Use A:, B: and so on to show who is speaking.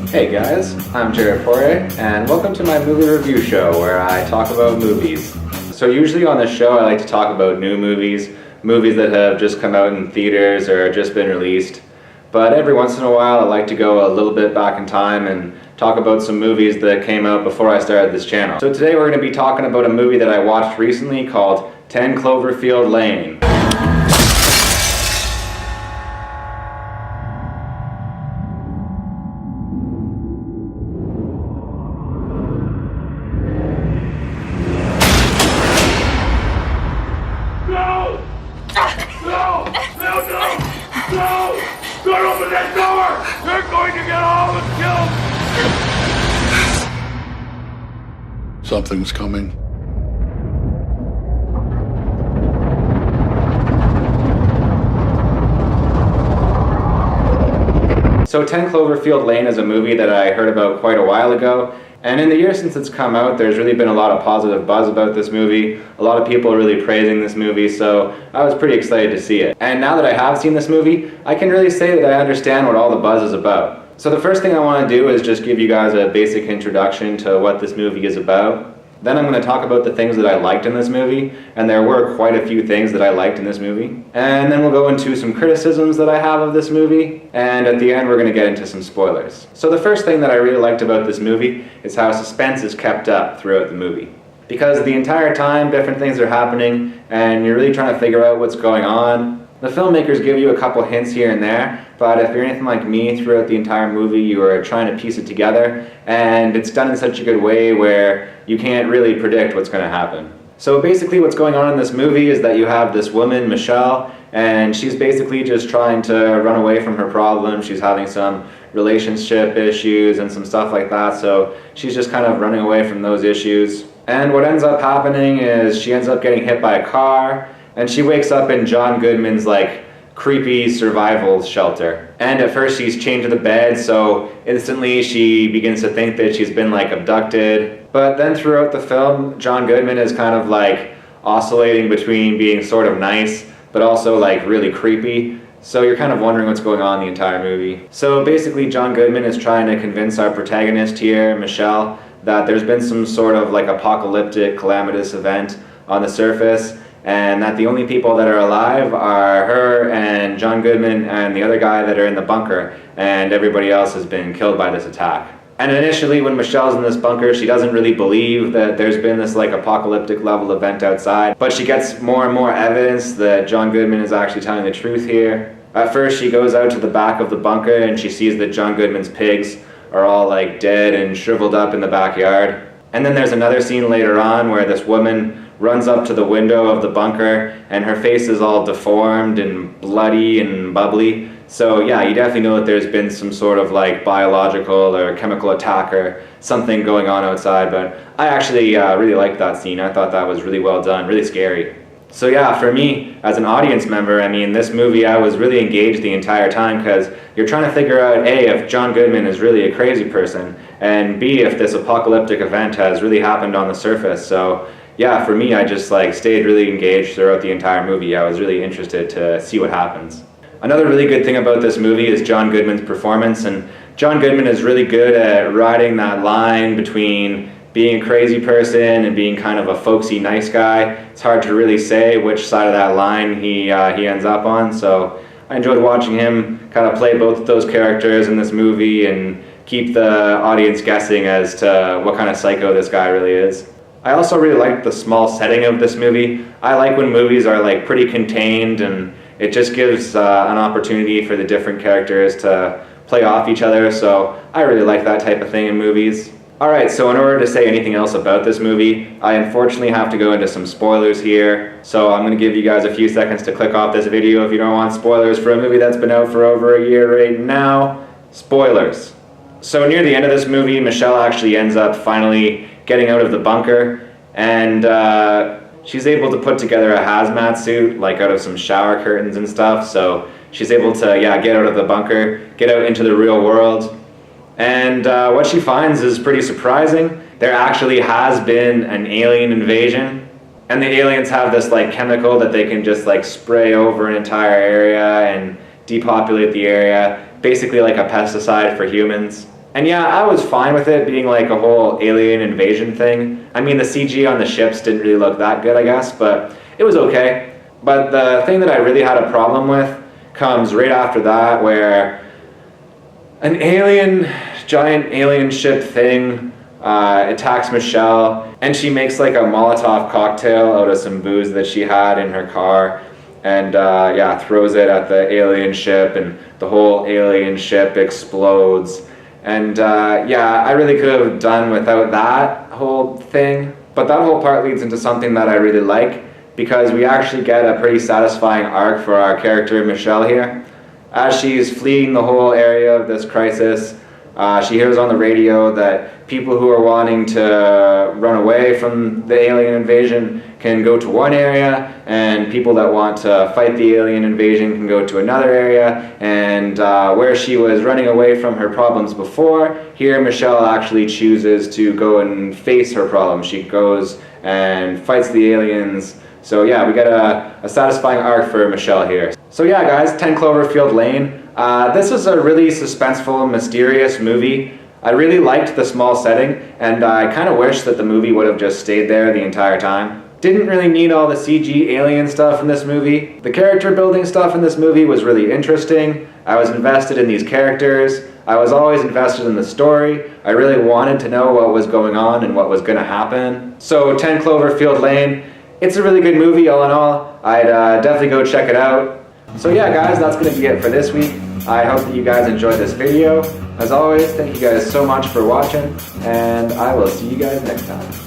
A: Hey guys, I'm Jared Poirier, and welcome to my movie review show where I talk about movies. So usually on this show I like to talk about new movies, movies that have just come out in theaters or just been released. But every once in a while I like to go a little bit back in time and talk about some movies that came out before I started this channel. So today we're going to be talking about a movie that I watched recently called 10 Cloverfield Lane.
B: No! Don't open that door! They're going to get all of us killed!
C: Something's coming.
A: So 10 Cloverfield Lane is a movie that I heard about quite a while ago. And in the years since it's come out, there's really been a lot of positive buzz about this movie. A lot of people are really praising this movie, so I was pretty excited to see it. And now that I have seen this movie, I can really say that I understand what all the buzz is about. So the first thing I want to do is just give you guys a basic introduction to what this movie is about. Then I'm going to talk about the things that I liked in this movie, and there were quite a few things that I liked in this movie. And then we'll go into some criticisms that I have of this movie, and at the end we're going to get into some spoilers. So the first thing that I really liked about this movie is how suspense is kept up throughout the movie. Because the entire time different things are happening, and you're really trying to figure out what's going on. The filmmakers give you a couple hints here and there, but if you're anything like me, throughout the entire movie you are trying to piece it together, and it's done in such a good way where you can't really predict what's going to happen. So basically what's going on in this movie is that you have this woman, Michelle, and she's basically just trying to run away from her problem. She's having some relationship issues and some stuff like that, so she's just kind of running away from those issues. And what ends up happening is she ends up getting hit by a car, and she wakes up in John Goodman's creepy survival shelter. And at first she's chained to the bed, so instantly she begins to think that she's been abducted. But then throughout the film, John Goodman is kind of oscillating between being sort of nice, but also really creepy. So you're kind of wondering what's going on the entire movie. So basically John Goodman is trying to convince our protagonist here, Michelle, that there's been some sort of apocalyptic calamitous event on the surface, and that the only people that are alive are her and John Goodman and the other guy that are in the bunker, and everybody else has been killed by this attack. And initially when Michelle's in this bunker, she doesn't really believe that there's been this apocalyptic level event outside, but she gets more and more evidence that John Goodman is actually telling the truth here. At first she goes out to the back of the bunker and she sees that John Goodman's pigs are all dead and shriveled up in the backyard. And then there's another scene later on where this woman runs up to the window of the bunker and her face is all deformed and bloody and bubbly. So yeah, you definitely know that there's been some sort of biological or chemical attack or something going on outside, but I actually really liked that scene. I thought that was really well done, really scary. So yeah, for me, as an audience member, this movie I was really engaged the entire time because you're trying to figure out A, if John Goodman is really a crazy person, and B, if this apocalyptic event has really happened on the surface. So yeah, for me, I just stayed really engaged throughout the entire movie. I was really interested to see what happens. Another really good thing about this movie is John Goodman's performance, and John Goodman is really good at riding that line between being a crazy person and being kind of a folksy nice guy. It's hard to really say which side of that line he ends up on, so I enjoyed watching him kind of play both of those characters in this movie and keep the audience guessing as to what kind of psycho this guy really is. I also really liked the small setting of this movie. I like when movies are pretty contained, and it just gives an opportunity for the different characters to play off each other, so I really like that type of thing in movies. Alright, so in order to say anything else about this movie, I unfortunately have to go into some spoilers here. So I'm going to give you guys a few seconds to click off this video if you don't want spoilers for a movie that's been out for over a year right now. Spoilers. So near the end of this movie, Michelle actually ends up finally getting out of the bunker, and she's able to put together a hazmat suit, out of some shower curtains and stuff, so she's able to, get out of the bunker, get out into the real world. And what she finds is pretty surprising. There actually has been an alien invasion, and the aliens have this chemical that they can just spray over an entire area and depopulate the area, basically like a pesticide for humans. And yeah, I was fine with it being like a whole alien invasion thing. I mean, the CG on the ships didn't really look that good, I guess, but it was okay. But the thing that I really had a problem with comes right after that, where an giant alien ship thing attacks Michelle, and she makes like a Molotov cocktail out of some booze that she had in her car, and yeah, throws it at the alien ship, and the whole alien ship explodes. And yeah, I really could have done without that whole thing, but that whole part leads into something that I really like, because we actually get a pretty satisfying arc for our character Michelle here. As she's fleeing the whole area of this crisis, she hears on the radio that people who are wanting to run away from the alien invasion can go to one area, and people that want to fight the alien invasion can go to another area. And where she was running away from her problems before, here Michelle actually chooses to go and face her problems. She goes and fights the aliens. So yeah, we get a satisfying arc for Michelle here. So yeah, guys, 10 Cloverfield Lane. This was a really suspenseful, mysterious movie. I really liked the small setting, and I kind of wish that the movie would have just stayed there the entire time. Didn't really need all the CG alien stuff in this movie. The character building stuff in this movie was really interesting. I was invested in these characters. I was always invested in the story. I really wanted to know what was going on and what was going to happen. So 10 Cloverfield Lane, it's a really good movie all in all. I'd definitely go check it out. So yeah, guys, that's going to be it for this week. I hope that you guys enjoyed this video. As always, thank you guys so much for watching, and I will see you guys next time.